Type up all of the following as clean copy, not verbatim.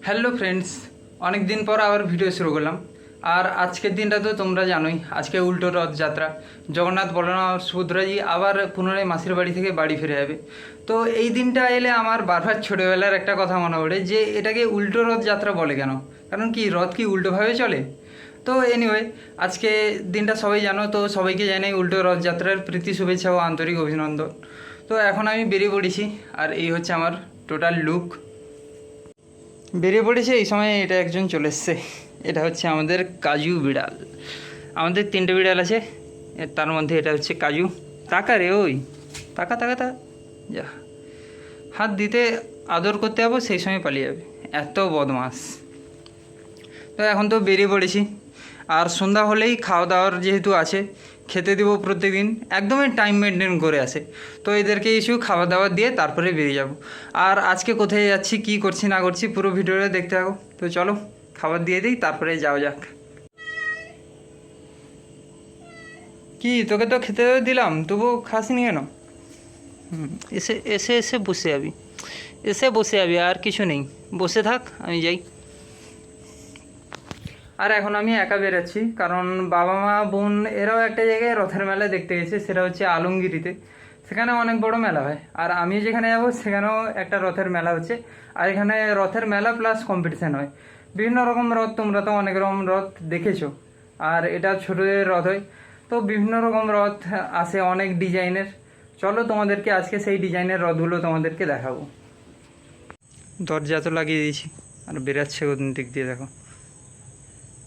Hello friends, অনেক দিন পর আবার ভিডিও শুরু করলাম। আর আজকের দিনটা তো তোমরা জানোই, আজকে উল্টো রথযাত্রা। জগন্নাথ, বলরাম আর সুভদ্রাজি আবার পুনরায় মাসির বাড়ি থেকে বাড়ি ফিরে যাবে। তো এই দিনটা এলে আমার বারবার ছোটোবেলার একটা কথা মনে পড়ে যে এটাকে উল্টো রথযাত্রা বলে কেন, কারণ কি রথ কি উল্টোভাবে চলে। তো এনিওয়ে, আজকে দিনটা সবাই জানো, তো সবাইকে জানাই উল্টো রথযাত্রার প্রীতি শুভেচ্ছা ও আন্তরিক অভিনন্দন। তো এখন আমি বেরিয়ে পড়েছি, আর এই হচ্ছে আমার টোটাল লুক। বেরিয়ে পড়েছে এই সময় এটা একজন চলে এসছে, এটা হচ্ছে আমাদের কাজু বিড়াল। আমাদের 3টে বিড়াল আছে, তার মধ্যে এটা হচ্ছে কাজু। তাকা রে, ওই তাকা তাকা তা যা, হাত দিতে আদর করতে যাবো সেই সময় পালিয়ে যাবে, এত বদমাস। তো এখন তো বেরিয়ে পড়েছি, আর সন্ধ্যা হলেই খাওয়া দাওয়ার যেহেতু আছে, খেতে দেবো প্রত্যেকদিন, একদমই টাইম মেনটেন করে আসে। তো এদেরকে কিছু খাবার দাবার দিয়ে তারপরে বেরিয়ে যাব। আর আজকে কোথায় যাচ্ছি, কি করছি না করছি, পুরো ভিডিওটা দেখতে থাকো। তো চলো খাবার দিয়ে দিই, তারপরে যাওয়া যাক। কি তোকে তো খেতে দিলাম, তবু খাসনি কেন? এসে এসে এসে বসে যাবি, এসে বসে যাবি, আর কিছু নেই, বসে থাক, আমি যাই। আর এখন আমি একা বেরোচ্ছি, কারণ বাবা মা বোন এরাও একটা জায়গায় রথের মেলা দেখতে গেছে, সেটা হচ্ছে আলমগিরিতে। সেখানে অনেক বড় মেলা হয়, আর আমি যেখানে যাবো সেখানেও একটা রথের মেলা হচ্ছে। আর এখানে রথের মেলা প্লাস কম্পিটিশান হয়, বিভিন্ন রকম রথ, তোমরা তো অনেক রকম রথ দেখেছো। আর এটা ছোটোদের রথ হয়, তো বিভিন্ন রকম রথ আসে অনেক ডিজাইনের। চলো তোমাদেরকে আজকে সেই ডিজাইনের রথগুলো তোমাদেরকে দেখাবো। দরজা তো লাগিয়ে দিয়েছি, আর বেরাচ্ছে কোন দিক দিয়ে দেখো,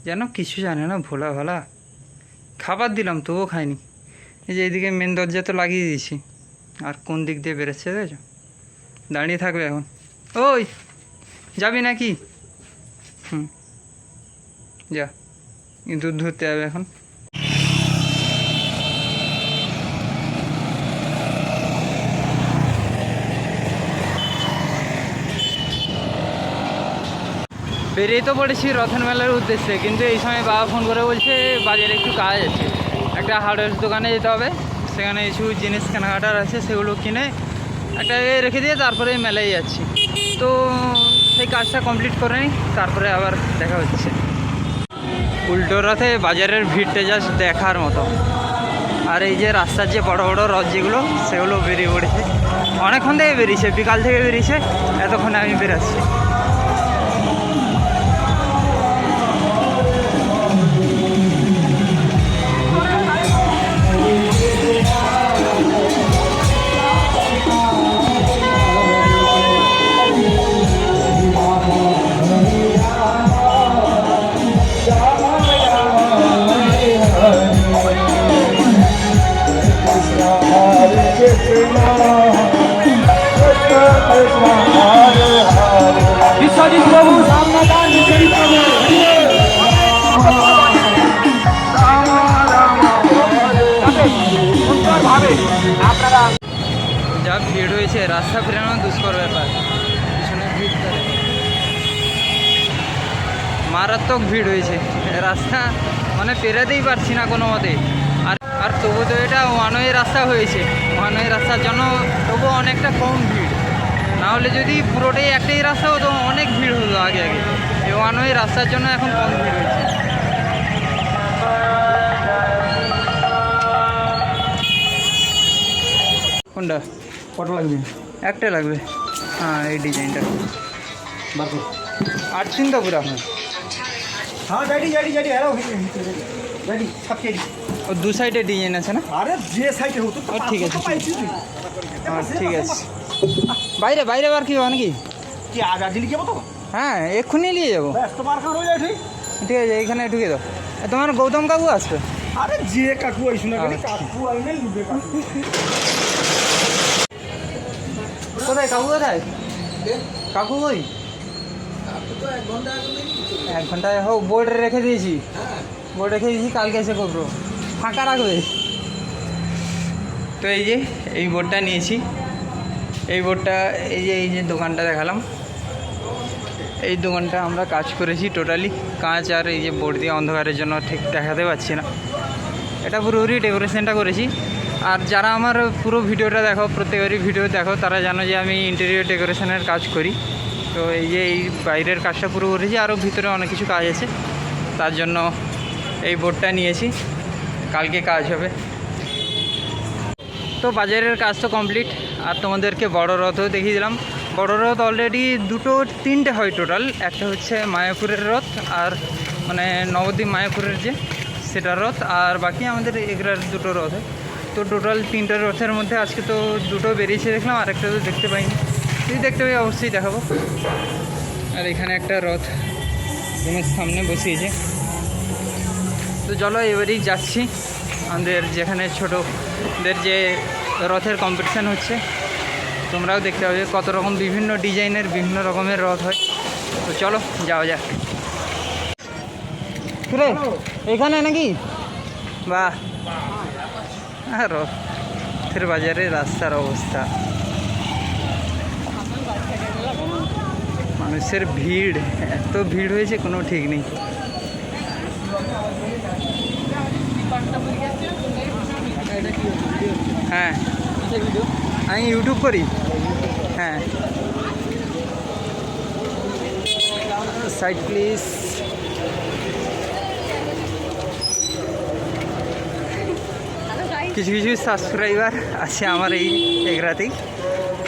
যেন কিছু জানে না, ভোলা ভালা। খাবার দিলাম তবুও খায়নি। এই যে এইদিকে মেন দরজা তো লাগিয়ে দিয়েছি, আর কোন দিক দিয়ে বেরোচ্ছে দেখেছো? দাঁড়িয়ে থাকবে এখন। ওই যাবি নাকি? যা, দুধ ধরতে হবে এখন। বেরিয়ে তো পড়েছি রথের মেলার উদ্দেশ্যে, কিন্তু এই সময় বাবা ফোন করে বলছে বাজারে একটু কাজ আছে, একটা হার্ডওয়্যার দোকানে যেতে হবে, সেখানে কিছু জিনিস কেনাকাটার আছে, সেগুলো কিনে একটা রেখে দিয়ে তারপরে মেলায় যাচ্ছি। তো সেই কাজটা কমপ্লিট করে নিই, তারপরে আবার দেখা হচ্ছে। উল্টো রথে বাজারের ভিড়টা জাস্ট দেখার মতো। আর এই যে রাস্তার যে বড় বড় রথ যেগুলো, সেগুলো বেরিয়ে পড়েছে, অনেকক্ষণ থেকে বেরিয়েছে, বিকাল থেকে বেরিয়েছে, এতক্ষণে আমি বেরাচ্ছি। বিশ্বজিৎ বাবু সামনাটা নিজেরই পাবে। যা ভিড় হয়েছে, রাস্তা ফেরানো দুষ্কর ব্যাপার। পিছনে ভিড়, মারাত্মক ভিড় হয়েছে, রাস্তা মানে পেরাতেই পারছি না কোনো মতে। আর তবু তো এটা ওয়ান ওয়ে রাস্তা হয়েছে, ওয়ান ওয়ে রাস্তার জন্য তবু অনেকটা কম ভিড়। না হলে যদি পুরোটাই একটাই রাস্তা হতো, অনেক ভিড় হতো আগে আগে। এই ওয়ান ওয়ে রাস্তার জন্য এখন কম ভিড় হয়েছে। কোনটা? কত লাগবে? একটা লাগবে, হ্যাঁ এই ডিজাইনটা। বারো 8 তো পুরো আপনার। হ্যাঁ জানি জানি জানি, হ্যালো জানি সব জানি। ও দু সাইডে ডিজাইন আছে না? আরে যে সাইডে হতো ও ঠিক আছে, পাইছি তুই। হ্যাঁ ঠিক আছে। বাইরে বাইরে বার কি হবে নাকি? কি আজ আজ লিখে তো? হ্যাঁ এক্ষুনি নিয়ে যাবো। ব্যাস তোমার খান হয়ে যায় ঠিক। ঠিক আছে, এইখানে ঢুকে দাও। তোমার গৌতম কাকু আসবে? আরে যে কাকু আইস না কেন, কাকু আইলে লুবে কাকু। কোথায় কাকু, কোথায় কাকু? ওই 1 ঘন্টায় হোক, বোর্ড রেখে দিয়েছি, বোর্ড রেখে দিয়েছি, কালকে এসে করবো, ফাঁকা রাখবে। তো এই যে এই বোর্ডটা নিয়েছি, এই বোর্ডটা এই যে দোকানটা দেখালাম, এই দোকানটা আমরা কাজ করেছি টোটালি কাঁচ আর এই যে বোর্ড দিয়ে, অন্ধকারের জন্য ঠিক দেখাতে পাচ্ছি না। এটা পুরোপুরি ডেকোরেশনটা করেছি। আর যারা আমার পুরো ভিডিওটা দেখো, প্রত্যেকেরই ভিডিও দেখো, তারা জানো যে আমি ইন্টেরিয়র ডেকোরেশনের কাজ করি। তো এই যে এই বাইরের কাজটা পুরো করেছি, আরও ভিতরে অনেক কিছু কাজ আছে, তার জন্য এই বোর্ডটা নিয়েছি, কালকে কাজ হবে। তো বাজারের কাজ তো কমপ্লিট, আর তোমাদেরকে বড় রথও দেখিয়ে দিলাম। বড় রথ অলরেডি তিনটে হয় টোটাল, একটা হচ্ছে মায়াপুরের রথ, আর মানে নবদ্বীপ মায়াপুরের যে সেটা রথ, আর বাকি আমাদের এগুলার দুটো রথ হয়। তো টোটাল 3টে রথের মধ্যে আজকে তো 2টো বেরিয়েছে দেখলাম, আর একটা তো দেখতে পাইনি, যদি দেখতে পাই অবশ্যই দেখাবো। আর এখানে একটা রথ তোমার সামনে বসিয়েছে। তো চলো এবারেই যাচ্ছি আমাদের যেখানে ছোটোদের যে রথের কম্পিটিশান হচ্ছে, তোমরাও দেখতে পাবে কত রকম বিভিন্ন ডিজাইনের বিভিন্ন রকমের রথ হয়। তো চলো যাওয়া যাক। রে এখানে নাকি বাহ, রথের বাজারে রাস্তার অবস্থা, মানুষের ভিড়, এত ভিড় হয়েছে কোনো ঠিক নেই। হ্যাঁ আমি ইউটিউব করি। হ্যাঁ সাইড প্লিজ। কিছু কিছু সাবস্ক্রাইবার আছে আমার এই এগরাতেই,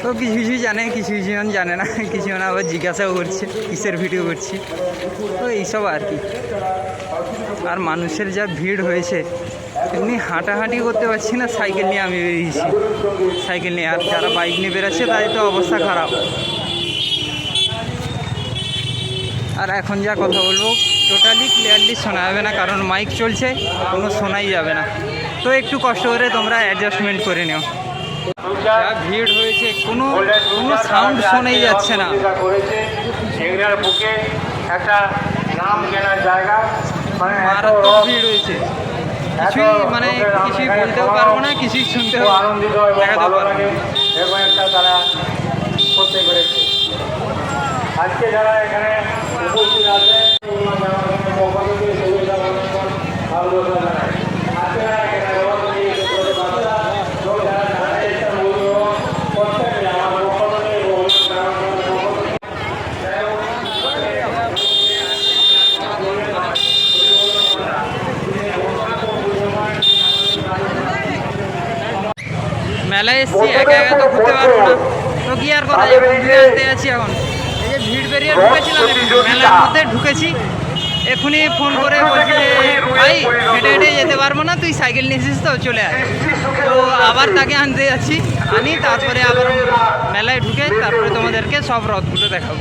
তো কিছু কিছু জানে, কিছু কিছু জন জানে না, কিছু জন আবার জিজ্ঞাসাও করছে কিসের ভিডিও করছি, তো এইসব আর কি। আর মানুষের যা ভিড় হয়েছে, এমনি হাঁটাহাঁটি করতে পারছি না, সাইকেল নিয়ে আমি বেরিয়েছি, সাইকেল নিয়ে। আর যারা বাইক নিয়ে বেরোচ্ছে তাদের তো অবস্থা খারাপ। আর এখন যা কথা বলবো টোটালি ক্লিয়ারলি শোনা যাবে না, কারণ মাইক চলছে, কোনো শোনাই যাবে না। তো একটু কষ্ট করে তোমরা অ্যাডজাস্টমেন্ট করে নিও। যা ভিড় হয়েছে, কোনো সাউন্ড শোনাই যাচ্ছে না। মারাত্মক ভিড় হয়েছে, কিছুই মানে কিছুই বলতেও পারবো না, কিছুই শুনতেও দেখাতেও পারবো না। আজকে যারা এখানে উপস্থিত আছে মেলায় এসছি, একা একা তো ঘুরতে পারবো না, তো কি আর করা যাবে, ঘুরে আসতে আছি। এখন এই যে ভিড় বেরিয়ে ঢুকেছিলাম, মেলার মধ্যে ঢুকেছি, এখনই ফোন করে বলছি যে ভাই হেঁটে হেঁটে যেতে পারবো না, তুই সাইকেল নিয়েছিস তো চলে আয়। তো আবার তাকে আনতে যাচ্ছি, আনি তারপরে আবার মেলায় ঢুকে তারপরে তোমাদেরকে সব রথগুলো দেখাবো।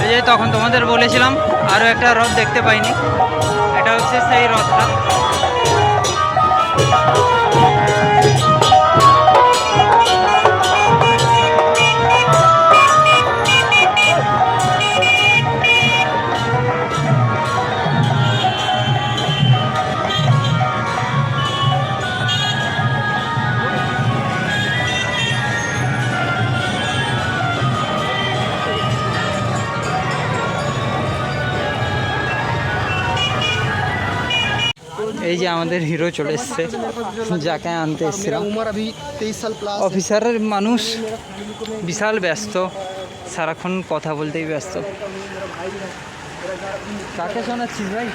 এই যে তখন তোমাদের বলেছিলাম আরও একটা রথ দেখতে পাইনি, এটা হচ্ছে সেই রথটা। এই যে আমাদের হিরো চলে এসছে, যাকে আনতে এসেছিলাম। অফিসারের মানুষ, বিশাল ব্যস্ত, সারাক্ষণ কথা বলতেই ব্যস্ত। কাকে শোনাচ্ছিস ভাই?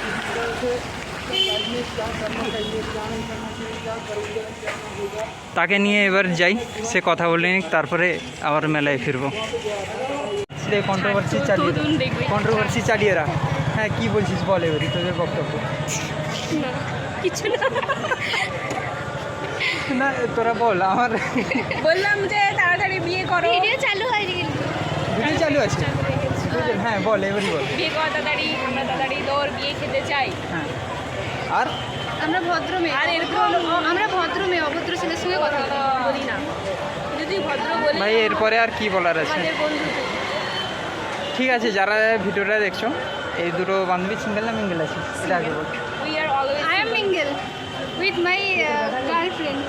তাকে নিয়ে এবার যাই, সে কথা বলে নিক, তারপরে আবার মেলায় ফিরবো। কন্ট্রোভার্সি চালিয়ে রাখ। হ্যাঁ কি বলছিস বল এবারই তোদের বক্তব্য। কিছু না তোরা বল। আমার বললাম যে তাড়াতাড়ি বিয়ে করো, ভিডিও চালু হয়ে গেল, ভিডিও চালু আছে। হ্যাঁ বল এবারই বল। বিয়ে করো তাড়াতাড়ি, আমরা তাড়াতাড়ি তোর বিয়ে খেতে চাই। হ্যাঁ আর আমরা ভদ্র মেয়ে, আর এরকম আমরা ভদ্র মেয়ে, অভদ্র ছেলের সঙ্গে কথা বলি না, যদি ভদ্র বলি ভাই এরপরে আর কি বলার আছে। আমাদের বন্ধু ঠিক আছে, যারা ভিডিওটা দেখছো, এই দুটো বান্ধবী সিঙ্গেল না মিঙ্গেল আছে এটা আগে বল। We are always I am mingle with my girlfriend.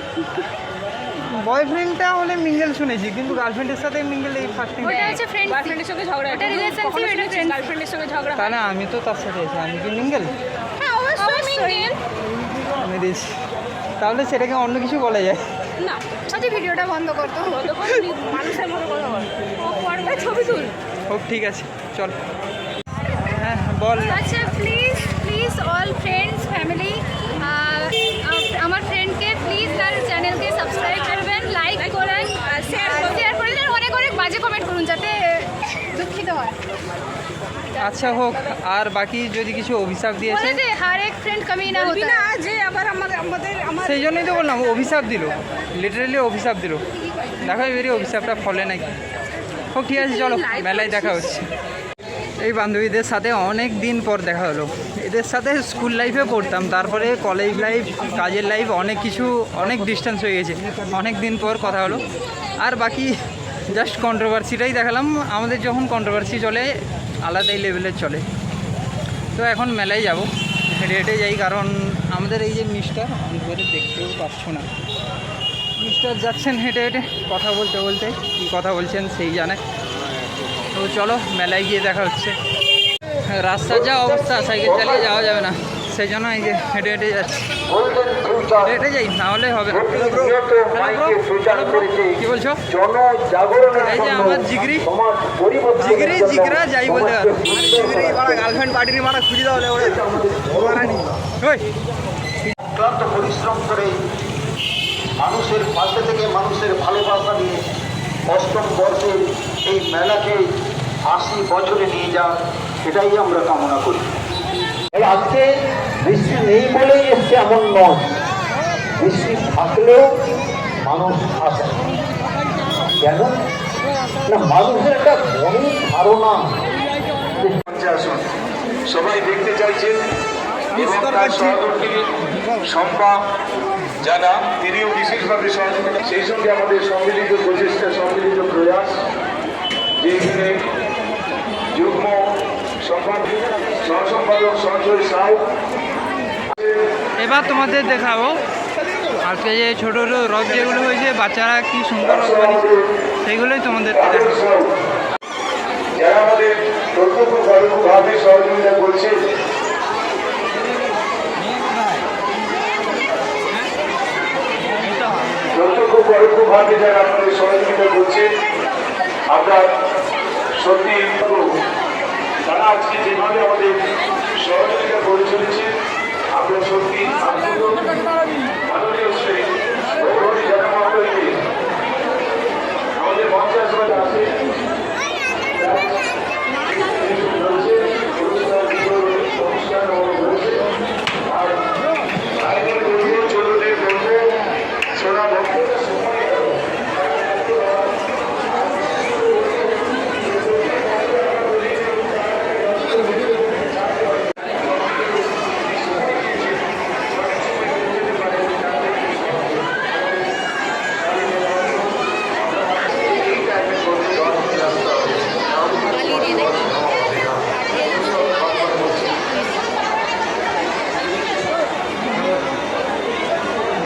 বয়ফ্রেন্ডটা হলে মিঙ্গেল শুনেছি, কিন্তু গার্লফ্রেন্ডের সাথে মিঙ্গেল এই ফার্স্ট টাইম। ওটা হচ্ছে ফ্রেন্ড, গার্লফ্রেন্ডের সঙ্গে ঝগড়া, ওটা relationship, এটা friendship। গার্লফ্রেন্ডের সঙ্গে ঝগড়া। তাহলে আমি তো তার সাথে আছি, আমি কি মিঙ্গেল? হ্যাঁ অবশ্যই মিঙ্গেল। আমি দিয়েছি, তাহলে সেটাকে অন্য কিছু বলা যায় না আচ্ছা ভিডিওটা বন্ধ করতো, ততক্ষণ মানুষের মতো কথা বল, ও করবে ছবি তুল। হোক ঠিক আছে চল। হ্যাঁ বল। আচ্ছা প্লিজ অল ফ্রেন্ডস ফ্যামিলি আমার ফ্রেন্ডকে প্লিজ তার চ্যানেলকে সাবস্ক্রাইব করবেন, লাইক করেন, শেয়ার করেন আর অনেক অনেক বাজে কমেন্ট করুন যাতে দুঃখিত হয়। আচ্ছা হোক, আর বাকি যদি কিছু অভিশাপ দিয়েছে বলে দে হার এক ফ্রেন্ড কমি না বলবি হতা না যে আবার আমাদের সেই জন্যই তো বললাম অভিশাপ দিল, লিটারেলি অভিশাপ দিল। দেখো এবারে অভিশাপটা ফলে নাকি। হোক ঠিক আছে চলো, মেলায় দেখা হচ্ছে। এই বান্ধবীদের সাথে অনেক দিন পর দেখা হলো। এদের সাথে স্কুল লাইফে পড়তাম, তারপরে কলেজ লাইফ, কাজের লাইফ, অনেক কিছু, অনেক ডিস্টেন্স হয়ে গেছে। অনেক দিন পর কথা হলো। আর বাকি জাস্ট কন্ট্রোভার্সিটাই দেখালাম। আমাদের যখন কন্ট্রোভার্সি চলে আলাদাই লেভেলের চলে। তো এখন মেলায় যাব, হেঁটে হেঁটে যাই, কারণ আমাদের এই যে মিস্টার অন্ধকারে দেখতেও পাচ্ছ না, মিস্টার যাচ্ছেন হেঁটে হেঁটে কথা বলতে বলতে, কী কথা বলছেন সেই জানে। তো চলো মেলায় গিয়ে দেখা হচ্ছে। রাস্তার যা অবস্থা সাইকেল চালিয়ে যাওয়া যাবে না, সেই জন্য এই যে হেঁটে হেঁটে যাচ্ছি। হেঁটে হেঁটে যাই, নাহলে হবে না। কী বলছো? এই যে আমার জিগরি জিগরা যাই বলতে পারো। গার্লফ্রেন্ড পার্টির মারা খুঁজে দাও ওই ক্লান্ত পরিশ্রম করে মানুষের পাশে থেকে মানুষের ভালোবাসা নিয়ে অষ্টম বর্ষের এই মেলাকে 80 বছরে নিয়ে যান, এটাই আমরা কামনা করি। আজকে বৃষ্টি নেই বলেই এসছে এমন নয়, বৃষ্টি থাকলেও মানুষ আসে। কেন না, মানুষের একটা বড় ধারণা আসুন, সবাই দেখতে চাইছেন এবং তার সহযোগী সম্পা যারা তিনিও বিশেষভাবে সহযোগিতা, সেই সঙ্গে আমাদের সম্মিলিত প্রচেষ্টা, সম্মিলিত প্রয়াস, যেখানে যুগ্ম সম্পাদক সহসম্পাদক সঞ্জয় সাউ। এবার তোমাদের দেখাবো আজকে যে ছোটো ছোটো রথ যেগুলো হয়েছে, বাচ্চারা কি সুন্দর রথ বানিয়েছে, সেইগুলোই তোমাদের দেখাবো। যারা আমাদের প্রত্যক্ষভাবে সহযোগিতা করছে, প্রত্যক্ষভাবে যারা আমাদের সহযোগিতা করছে, আমরা সত্যি তারা আজকে যেভাবে আমাদের সহযোগিতা করে চলেছে, আমরা সত্যি মাননীয় শ্রী গৌরী জনমন্ডলীকে আমাদের মঞ্চে আসবার আছে।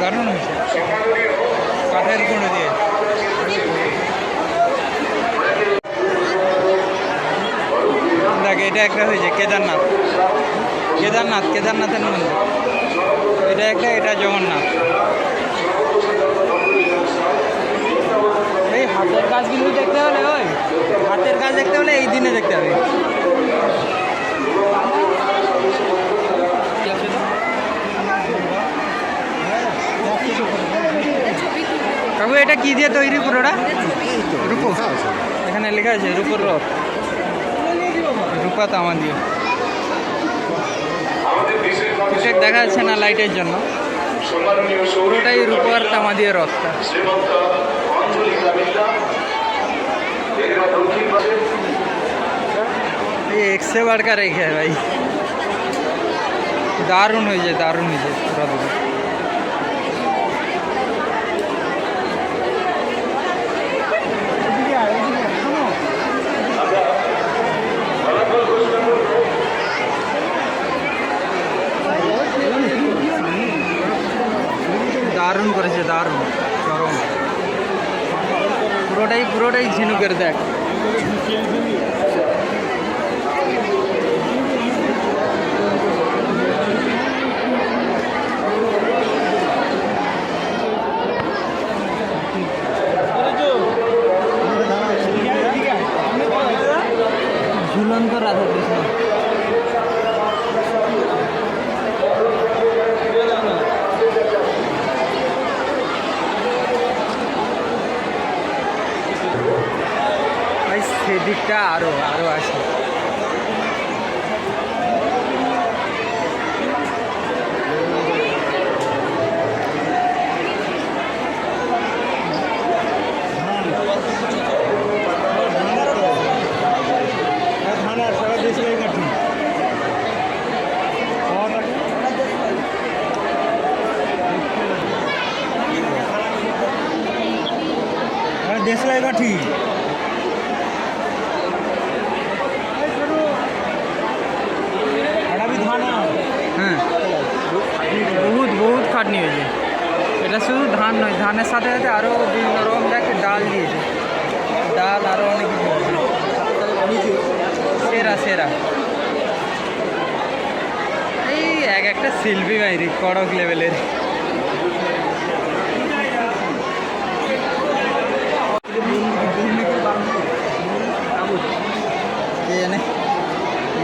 দারুণ হয়েছে, কাঠের গুঁড়ো দিয়ে। দেখ এটা একটা হয়েছে কেদারনাথ, কেদারনাথের মন্দির। এটা একটা, এটা জগন্নাথ। এই হাতের কাজগুলো দেখতে হলে, ওই হাতের কাজ দেখতে হলে এই দিনে দেখতে হবে। কাকু এটা কি দিয়ে তৈরি পুরোটা? রূপো, এখানে লেখা আছে রূপোর রথ, রূপা তামা দিয়ে। ঠিকঠাক দেখা যাচ্ছে না লাইটের জন্য, পুরোটাই রূপো আর তামা দিয়ে রথটা। ये एक से बढ़कर एक है भाई, दारुण हो जाए, दारुण हो जाए रथ। দারুণ করেছে, দারুণ চরম, পুরোটাই ঝিনুকের। দেখ অনন্ত রাধা কৃষ্ণ। ভাই সেদিকটা আরো আছে। थाना सारा देश लाई काठी देश लाई काठी भी थाना। হ্যাঁ, বহুত খাটনি হয়েছে। এটা শুধু ধান নয়, ধানের সাথে সাথে আরও বিভিন্ন রকম দেখ ডাল দিয়েছে, ডাল আরও অনেক কিছু। সেরা এই একটা শিল্পী বাইরি কড়ক লেভেলের। জানে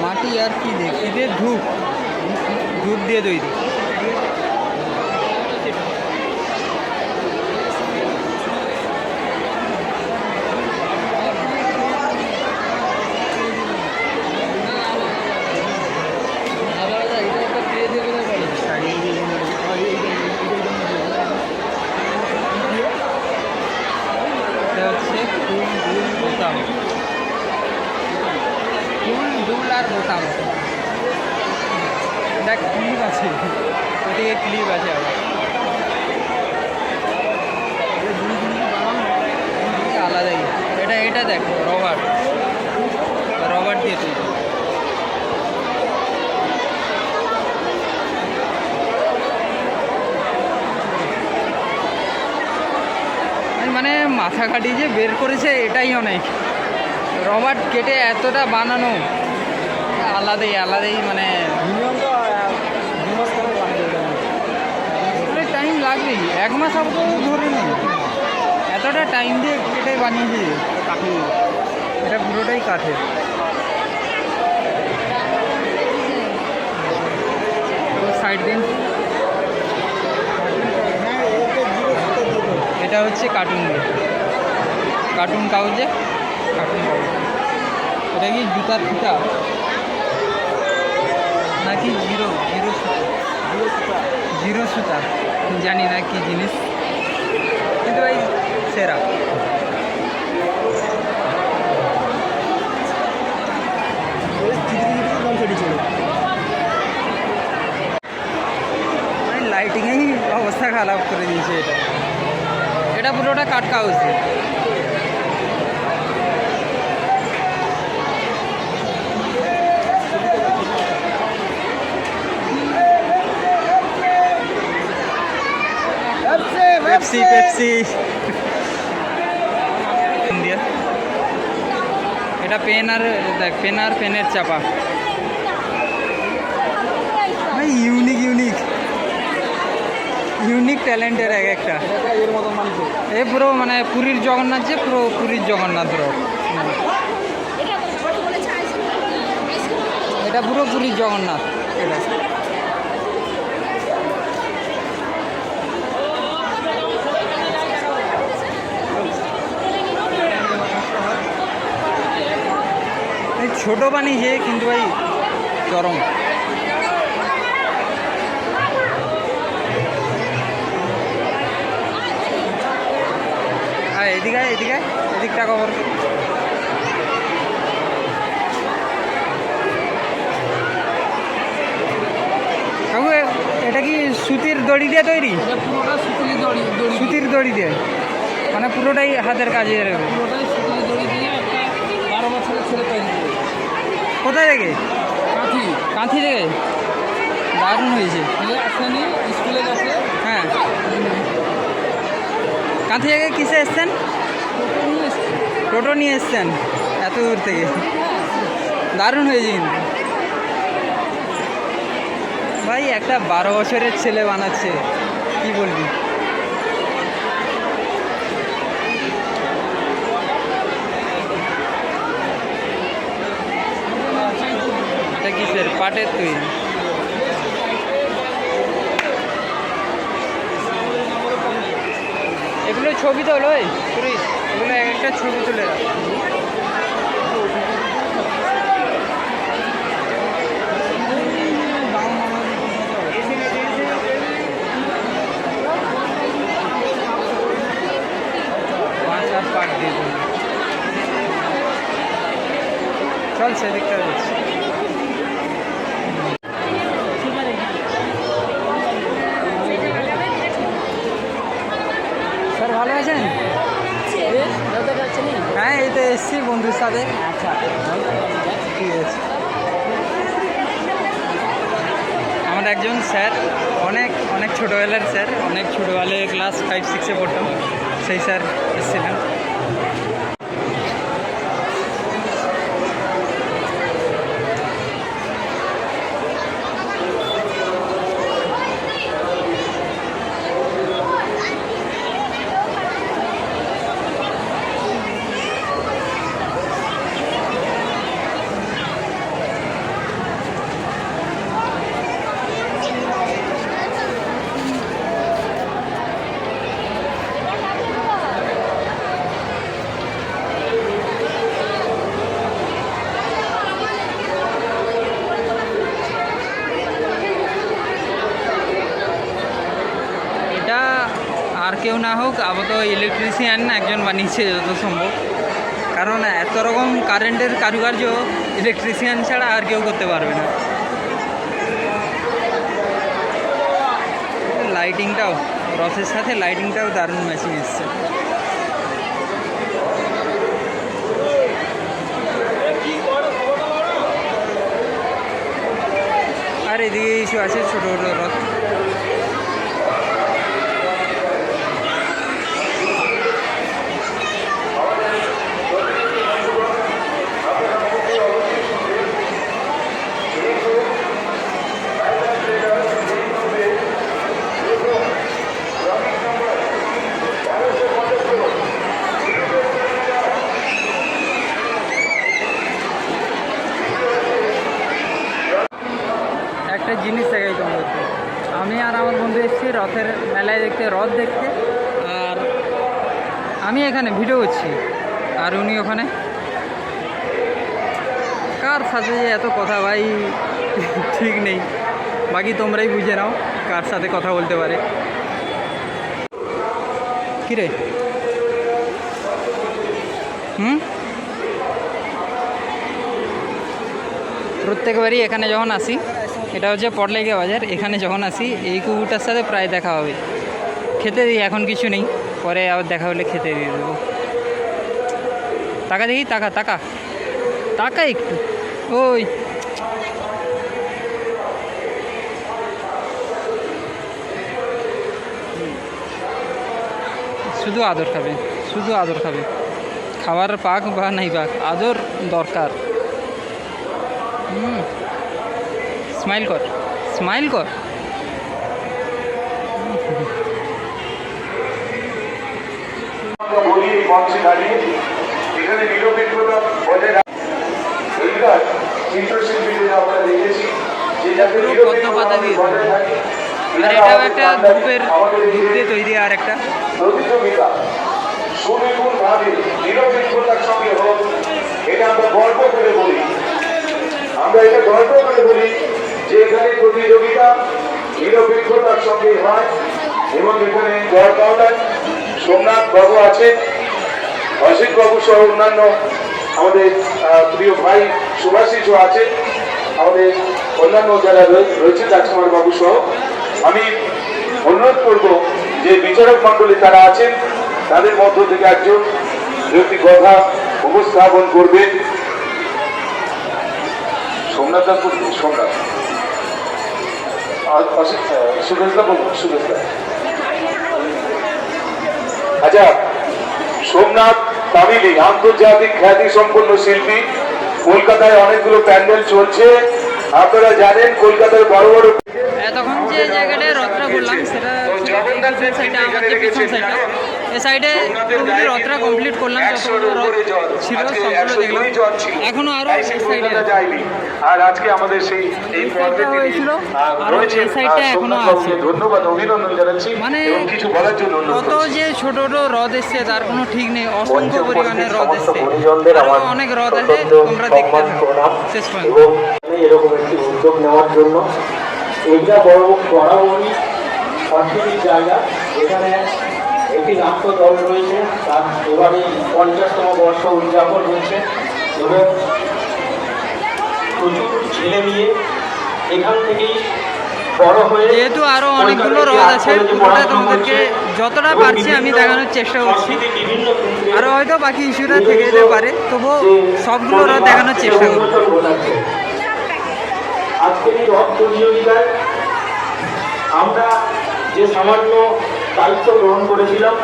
মাটি আর কি দেখি দিয়ে ধূপ দিয়ে তৈরি। ফুল আর বোতাম দেখ ক্লিপ আছে, ওদিকে ক্লিপ আছে আবার আলাদাই। এটা দেখ রবার দিয়ে তৈরি। মানে মাথা কাটি যে বের করেছে এটাই অনেক। রবার কেটে এতটা বানানো আলাদাই মানে টাইম লাগবেই, 1 মাস আপাতত ধরে নিই। এতটা টাইম দিয়ে কেটে বানিয়েছে কাঠের, এটা পুরোটাই কাঠের। সাইড দিন, এটা হচ্ছে কার্টুন কাগজে এটা কি জুতার ফিতা নাকি জিরো সুতা জানি না কি জিনিস, কিন্তু এই সেরা। লাইটিংয়েই অবস্থা খারাপ করে দিয়েছে এটা পুরোটা কাঠ কাগজ। Pepsi India. এটা পেন আর দেখ পেনের চাপা। ভাই ইউনিক ট্যালেন্টের একটা এ পুরো মানে পুরীর জগন্নাথ, যে পুরো পুরীর জগন্নাথ রথ। এটা পুরো পুরীর জগন্নাথ। এটা ছোট বানিয়েছে কিন্তু ভাই চরম। হ্যাঁ এদিকটা কভার। এটা কি সুতির দড়ি দিয়ে তৈরি? সুতির দড়ি দিয়ে মানে পুরোটাই হাতের কাজের। কোথায় থেকে? কাঁথি থেকে। দারুণ হয়েছে। হ্যাঁ, কাঁথি থেকে কিসে এসছেন? টোটো নিয়ে এসছেন এত দূর থেকে। দারুণ হয়েছে কিন্তু ভাই, একটা 12 বছরের ছেলে বানাচ্ছে, কি বলবি। কিসের পাটের তৈরি। এগুলো ছবি তোলো এগুলো এক একটা ছবি তুলে রাখ। পাট দিয়ে দিন। চল সেদিকটা যাচ্ছি। স্যার ভালো আছেন? হ্যাঁ এই তো এসছি বন্ধুর সাথে। আচ্ছা ঠিক আছে। আমার একজন স্যার অনেক অনেক ছোটোবেলার স্যার, অনেক ছোটোবেলায় ক্লাস 5-6-এ পড়তাম, সেই স্যার এসেছিলেন। আর কেউ না হোক আপাতত ইলেকট্রিশিয়ান একজন বানিয়েছে যত সম্ভব, কারণ এত রকম কারেন্টের কারুকার্য ইলেকট্রিশিয়ান ছাড়া আর কেউ করতে পারবে না। লাইটিংটাও রসের সাথে লাইটিংটাও দারুণ ম্যাচিং এসছে। আর এদিকে কিছু আছে ছোটো ছোটো রথ। একটা জিনিস দেখাই তোমাদেরকে, আমি আর আমার বন্ধু এসেছি রথের মেলায় দেখতে, রথ দেখতে, আর আমি এখানে ভিডিও করছি আর উনি ওখানে। কার সাথে যে এত কথা ভাই ঠিক নেই, বাকি তোমরাই বুঝে নাও কার সাথে কথা বলতে পারে। কিরে প্রত্যেকবারই এখানে যখন আসি, এটা হচ্ছে পটলাইগা বাজার, এখানে যখন আসি এই কুকুরটার সাথে প্রায় দেখা হবে। খেতে দিই, এখন কিছু নেই, পরে আবার দেখা হলে খেতে দিয়ে দেবো। টাকা দেখি, টাকা টাকা টাকা একটু, ওই শুধু আদর খাবে, শুধু আদর খাবে, খাবার পাক বা নাই পাক আদর দরকার। স্মাইল কর, স্মাইল কর। বলি এই মঞ্চে দাঁড়িয়ে এখানে নিরপেক্ষতা বজায় রাখার চিত্রশিল্পীদের আমরা দেখেছি যে যাতে পাতা দিয়ে, আর এটাও একটা গ্রুপের গ্রুপ দিয়ে তৈরি। আর একটা প্রতিযোগিতা সুনিপুণভাবে নিরপেক্ষতার সঙ্গে হোক, এটা আমরা গর্ব করে বলি। আমরা এটা গর্ব করে বলি যে এখানে প্রতিযোগিতা নিরপেক্ষতার সঙ্গে হয় এবং এখানে জয় পাওয়ার সোমনাথ বাবু আছেন, অসিত বাবু সহ অন্যান্য আমাদের প্রিয় ভাই সুভাষিস আছে, আমাদের অন্যান্য যারা রয়েছে রাজকুমার বাবু সহ। আমি অনুরোধ করব যে বিচারক মন্ডলী তারা আছেন, তাদের মধ্য থেকে একজন একটি কথা উপস্থাপন করবেন। সোমনাথ দা করবেন, সোমনাথ সুরেশ দা বলুন, সুরেশ দা। আচ্ছা, সোমনাথ তামিলি আন্তর্জাতিক খ্যাতি সম্পন্ন শিল্পী, কলকাতায় অনেকগুলো প্যান্ডেল চলছে, আপনারা জানেন কলকাতার বড় বড়। তখন যে জায়গাটায় রথটা বললাম সেটা আমার যে পিছন সাইডটা এ সাইডে রথটা কমপ্লিট করলাম, যতগুলো রথ ছিল সবগুলো দেখলাম, এখনো আরো এই সাইডে যায়নি। আর আজকে আমাদের সেই এই পর্বে হয়েছিল, আর রয়েছে এই সাইডটা এখনো আছে। ধন্যবাদ অভিনন্দন জানাচ্ছি মানে এবং কিছু বলার জন্য অনুরোধ কত করছি। যে ছোট ছোট হ্রদ এসছে তার কোনো ঠিক নেই, অসংখ্য পরিমাণে হ্রদ এসছে, গুণীজনদের আরো আমার অনেক হ্রদ আছে, তোমরা দেখতে সম্মান, থাকো প্রণাম শেষ পর্যন্ত। এবং এরকম একটি উদ্যোগ নেওয়ার জন্য এইটা বরাবরই সাংস্কৃতিক জায়গা। এখানে একটি নাট্য দল রয়েছে, তার এবারে 50তম বর্ষ উদযাপন হচ্ছে এবং প্রচুর ছেলে মেয়ে এখান থেকেই বড় হয়ে যেহেতু আরো অনেকগুলো হ্রদ আছে, পুরোটা তোমাদেরকে যতটা পারছি আমি দেখানোর চেষ্টা করছি, আরো হয়তো বাকি ইস্যুটা থেকে যেতে পারে, তবুও সবগুলো হ্রদ দেখানোর চেষ্টা করবো। আজকের এই রথ প্রতিযোগিতায় আমরা যে সামান্য দায়িত্ব গ্রহণ করেছিলাম,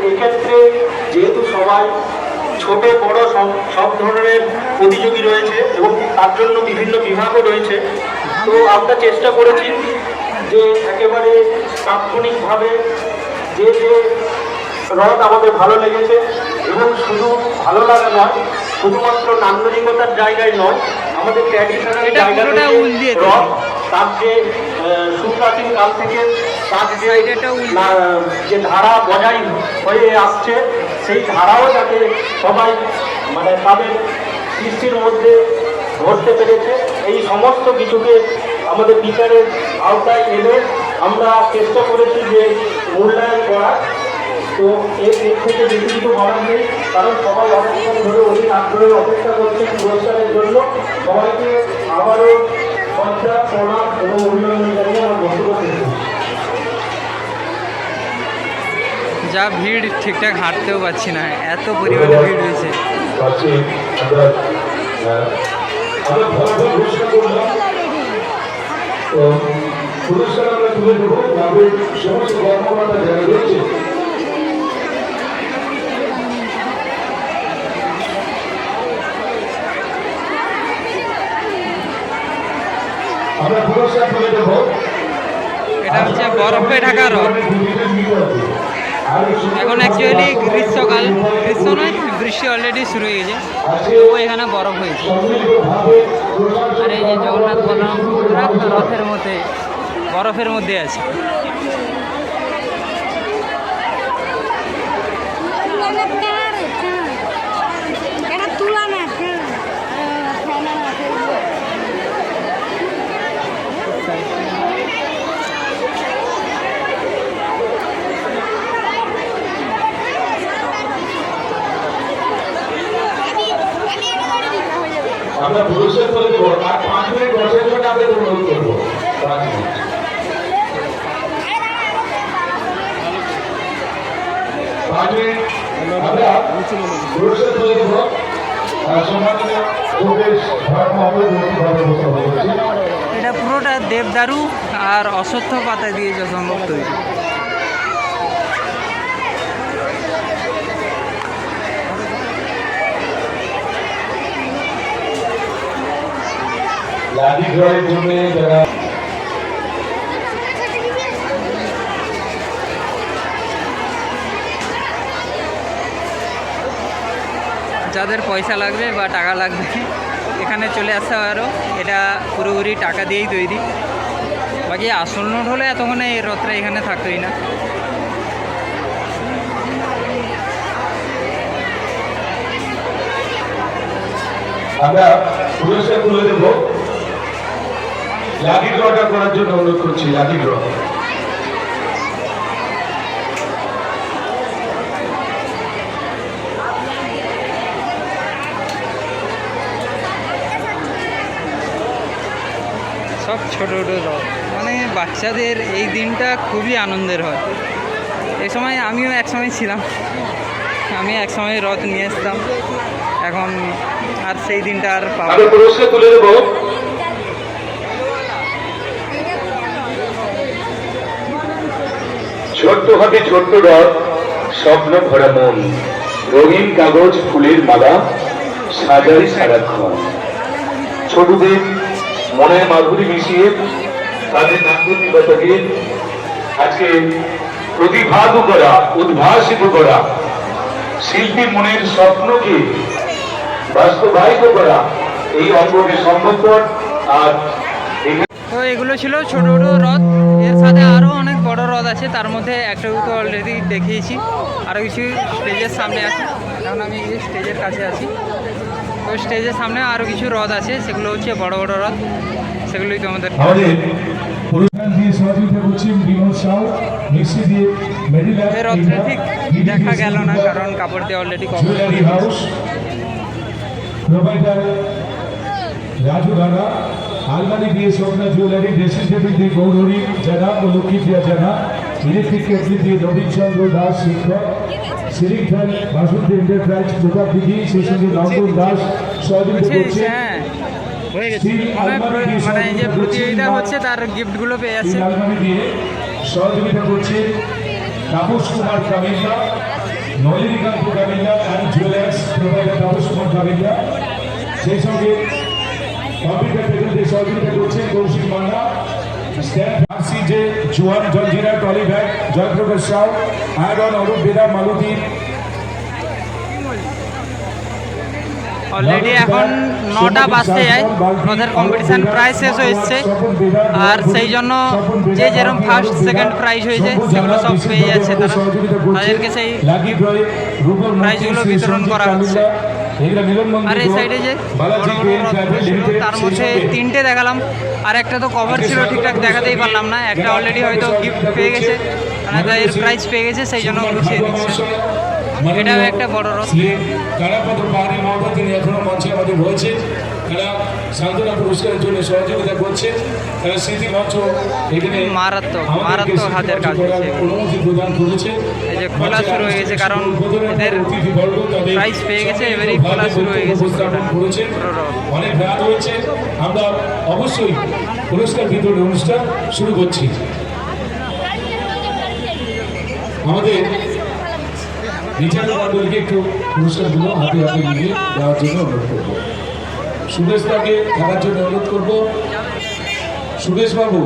এক্ষেত্রে যেহেতু সবাই ছোট বড় সব ধরনের প্রতিযোগী রয়েছে এবং তার জন্য বিভিন্ন বিভাগও রয়েছে, তো আমরা চেষ্টা করেছি যে একেবারে তাৎক্ষণিকভাবে যে যে রথ আমাদের ভালো লেগেছে, এবং শুধু ভালো লাগা নয়, শুধুমাত্র নান্দনিকতার জায়গায় নয়, আমাদের ট্র্যাডিশনাল এটা জায়গা পুরোটা থেকে উল দিয়ে রথ তার যে সুপ্রাচীন কাল থেকে তার যে ধারা বজায় হয়ে আসছে, সেই ধারাও যাতে সবাই মানে তাদের সৃষ্টির মধ্যে ধরতে পেরেছে, এই সমস্ত কিছুকে আমাদের বিচারের আওতায় এনে আমরা চেষ্টা করেছি যে মূল্যায়ন করার। তো এর থেকে বেশি কিছু বলার নেই, কারণ সবাই অনেকক্ষণ ধরে অধিক আগ্রহে অপেক্ষা করছে পুরস্কারের জন্য। সবাইকে আবারও শ্রদ্ধা, প্রণাম এবং অভিনন্দন জানিয়ে আমার বক্তব্য শেষ করছি। যা ভিড়, ঠিকঠাক হাঁটতেও পারছি না, এত পরিমাণে ভিড় হয়েছে। পুরস্কার আমরা তুলে দেবো, গ্রামের সমস্ত কর্মকর্তা যারা রয়েছে আমরা পুরস্কার তুলে দেবো। এটা হচ্ছে বরফে ঢাকা হ্রদ। এখন অ্যাকচুয়ালি গ্রীষ্মকাল, গ্রীষ্ম নয়, বৃষ্টি অলরেডি শুরু হয়ে গেছে, তবুও এখানে বরফ হয়েছে। আর এই যে জগন্নাথ বলরাম রথের মধ্যে, বরফের মধ্যে আছে। আমরা পুরস্কার করে দেবো, আর 5 মিনিট বসার জন্য আমরা অনুরোধ করবো। 5 মিনিট। আমরা পুরস্কার করে দেবো। সম্মানিত যোগেশ ধর্মভাবে উপস্থাপন করছি। এটা পুরোটা দেবদারু আর অশ্বত্থ পাতা দিয়ে যথাসম্ভব তৈরি। লাঠি ড্রয়ের জন্য যারা যাদের পয়সা লাগবে বা টাকা লাগবে এখানে চলে আসতে পারো, এটা পুরোপুরি টাকা দিয়েই তৈরি। বাকি আসল নোট হলে এতক্ষণে এই রথটা এখানে থাকতোই না। আমরা পুরস্কার তুলে দেব। লাঠি ড্রটা করার জন্য অনুরোধ করছি। লাঠি ড্র। সব ছোটো ছোটো রথ, মানে বাচ্চাদের এই দিনটা খুবই আনন্দের হয়। এই সময় আমিও এক সময় ছিলাম, আমি এক সময় রথ নিয়ে আসতাম, এখন আর সেই দিনটা আর পাবো। আমরা পুরস্কার তুলে দেব। ছোট্ট হাতে ছোট্ট রথ, স্বপ্ন ভরা মন, রঙিন কাগজ ফুলের মালা সাজাই সারাক্ষণ। ছোটদের মনের মাধুরী মিশিয়ে তাদের নান্দনিকতাকে আজকে প্রতিভাত করা, উদ্ভাসিত করা, শিল্পী মনের স্বপ্নকে বাস্তবায়িত করা, এই অঙ্গটি সম্ভবপর। আর তো এগুলো ছিল ছোট ছোট হ্রদ, এর সাথে আরও অনেক বড় হ্রদ আছে, তার মধ্যে একটা তো অলরেডি দেখিয়েছি, আরও কিছু স্টেজের সামনে আছে। এখন আমি এই স্টেজের কাছে আছি, তো স্টেজের সামনে আরও কিছু হ্রদ আছে, সেগুলো হচ্ছে বড় বড় হ্রদ, সেগুলোই তোমাদের আমাদের পুরস্কার দিয়ে সহযোগিতা করছেন বিমল সাউ, মিক্সি দিয়ে মেডিলার এই হ্রদটা ঠিক দেখা গেল না, কারণ কাপড় দিয়ে already cover jewellery house provider Raju Rana, আলমারি দিয়ে স্বপ্না জুয়েলারি, ড্রেসিং টেবিল দিয়ে গৌরী জানা ও লক্ষ্মীপ্রিয়া জানা, ইলেকট্রিক কেটলি দিয়ে নবীনচন্দ্র দাস শিক্ষক, সিলিং ফ্যান বাসন্তী এন্টারপ্রাইজ প্রতাপ দিঘি, সেই সঙ্গে নন্দন দাস সহযোগিতা করছে। হ্যাঁ হয়ে গেছে, মানে এই যে প্রতিযোগিতা হচ্ছে তার গিফটগুলো পেয়ে যাচ্ছে। আলমারি দিয়ে সহযোগিতা করছে Tapas Kumar Kamilla, Nalinikanta Kamilla and jewellers provider Tapas Kumar Kamilla, সেই সঙ্গে কম্পিউটার টেবিল দিয়ে সহযোগিতা করছে কৌশিক মান্না, স্ট্যান্ড ফার্সি যে জোয়ান জঞ্জিরা টলি ব্যাগ জয়প্রকাশ সাউ, আয়রন অরূপ বেদা মালতী। অলরেডি এখন 9টা বাজতে যায়, ওদের কম্পিটিশান প্রায় শেষ হয়ে এসছে, আর সেই জন্য যে যেরকম ফার্স্ট সেকেন্ড প্রাইজ হয়েছে সেগুলো সব পেয়ে যাচ্ছে তারা, তাদেরকে সেই প্রাইজগুলো বিতরণ করা হচ্ছে। আর এই সাইডে যে বড় বড় হ্রদগুলো ছিল তার মধ্যে 3টে দেখালাম, আর একটা তো কভার ছিল ঠিকঠাক দেখাতেই পারলাম না, একটা অলরেডি হয়তো গিফট পেয়ে গেছে, মানে এর প্রাইজ পেয়ে গেছে, সেই জন্য গুছিয়ে দিচ্ছে। এটাও একটা বড় হ্রদ। কারাপত্র পাহাড়ি মহোদয় তিনি এখনো মঞ্চে আমাদের রয়েছে, তারা সান্ত্বনা পুরস্কারের জন্য সহযোগিতা করছে, তারা স্মৃতি মঞ্চ এখানে মারাত্মক হাতের কাজ হয়েছে, অনুমতি প্রদান করেছে। এই যে খোলা শুরু হয়ে গেছে, কারণ এদের প্রাইজ পেয়ে গেছে, এবারেই খোলা শুরু হয়ে গেছে। অনেক রাত হয়েছে, আমরা অবশ্যই পুরস্কার বিতরণ অনুষ্ঠান শুরু করছি। আমাদের বিচারক মন্ডলকে একটু পুরস্কারগুলো হাতে হাতে নিয়ে দেওয়ার জন্য অনুরোধ করবো। সুরেশ দাকে থাকার জন্য অনুরোধ করবো। সুরেশ বাবু,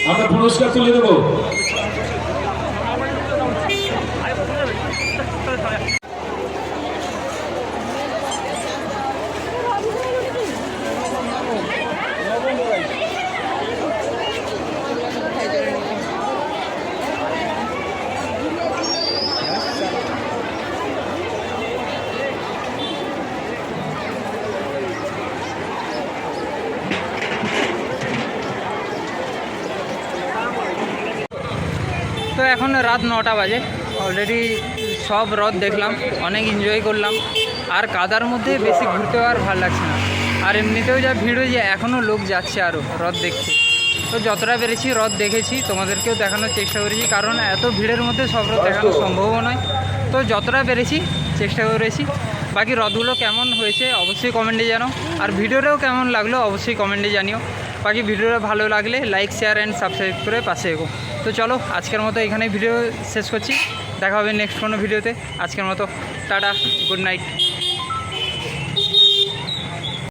আমরা পুরস্কার তুলে দেবো। তো এখন রাত 9টা বাজে, অলরেডি সব হ্রদ দেখলাম, অনেক এনজয় করলাম, আর কাদার মধ্যে বেশি ঘুরতেও আর ভালো লাগছে না, আর এমনিতেও যা ভিড় হয়ে যায়, এখনও লোক যাচ্ছে আরও হ্রদ দেখতে। তো যতটা পেরেছি হ্রদ দেখেছি, তোমাদেরকেও দেখানোর চেষ্টা করেছি, কারণ এত ভিড়ের মধ্যে সব হ্রদ দেখানো সম্ভবও নয়, তো যতটা পেরেছি চেষ্টা করেছি। বাকি হ্রদগুলো কেমন হয়েছে অবশ্যই কমেন্টে জানাও, আর ভিডিওটাও কেমন লাগলো অবশ্যই কমেন্টে জানিও। বাকি ভিডিওটা ভালো লাগলে লাইক শেয়ার অ্যান্ড সাবস্ক্রাইব করে পাশে এগো। তো চলো আজকের মতো এখানেই ভিডিও শেষ করছি, দেখা হবে নেক্সট কোনো ভিডিওতে। আজকের মতো টাটা, গুড নাইট।